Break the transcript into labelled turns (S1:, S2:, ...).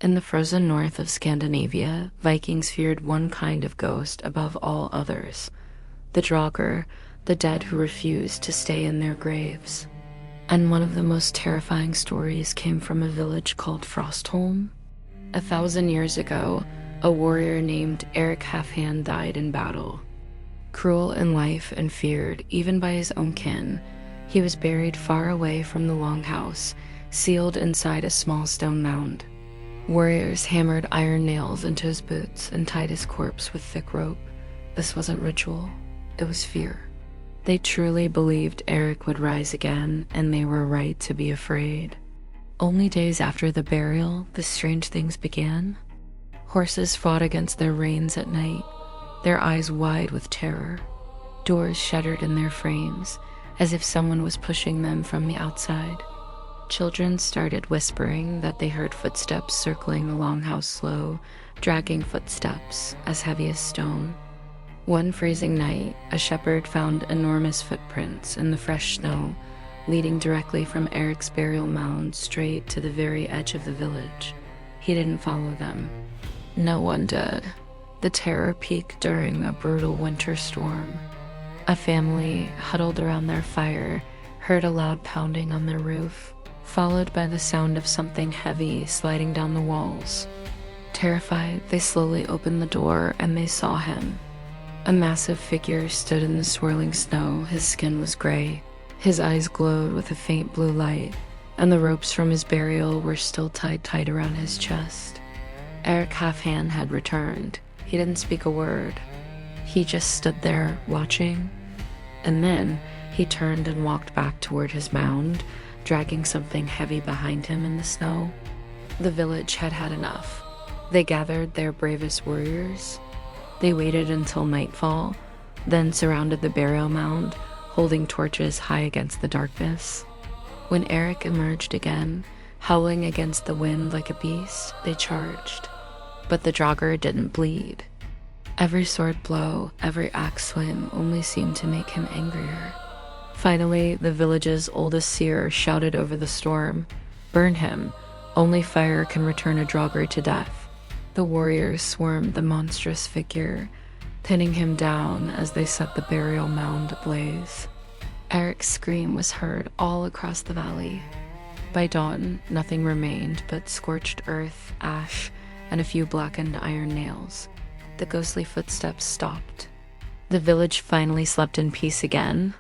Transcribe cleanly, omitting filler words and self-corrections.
S1: In the frozen north of Scandinavia, Vikings feared one kind of ghost above all others: the Draugr, the dead who refused to stay in their graves. And one of the most terrifying stories came from a village called Frostholm. 1,000 years ago, a warrior named Erik Half-Hand died in battle. Cruel in life and feared even by his own kin, he was buried far away from the longhouse, sealed inside a small stone mound. Warriors hammered iron nails into his boots and tied his corpse with thick rope. This wasn't ritual, it was fear. They truly believed Erik would rise again, and they were right to be afraid. Only days after the burial, the strange things began. Horses fought against their reins at night, their eyes wide with terror. Doors shuddered in their frames, as if someone was pushing them from the outside. Children started whispering that they heard footsteps circling the longhouse slow, dragging footsteps as heavy as stone. One freezing night, a shepherd found enormous footprints in the fresh snow, leading directly from Erik's burial mound straight to the very edge of the village. He didn't follow them. No one did. The terror peaked during a brutal winter storm. A family, huddled around their fire, heard a loud pounding on their roof, followed by the sound of something heavy sliding down the walls. Terrified, they slowly opened the door and they saw him. A massive figure stood in the swirling snow. His skin was gray. His eyes glowed with a faint blue light, and the ropes from his burial were still tied tight around his chest. Erik Half-Hand had returned. He didn't speak a word. He just stood there, watching. And then he turned and walked back toward his mound, dragging something heavy behind him in the snow. The village had had enough. They gathered their bravest warriors. They waited until nightfall, then surrounded the burial mound, holding torches high against the darkness. When Erik emerged again, howling against the wind like a beast, they charged. But the Draugr didn't bleed. Every sword blow, every axe swing only seemed to make him angrier. Finally, the village's oldest seer shouted over the storm, "Burn him! Only fire can return a Draugr to death." The warriors swarmed the monstrous figure, pinning him down as they set the burial mound ablaze. Erik's scream was heard all across the valley. By dawn, nothing remained but scorched earth, ash, and a few blackened iron nails. The ghostly footsteps stopped. The village finally slept in peace again,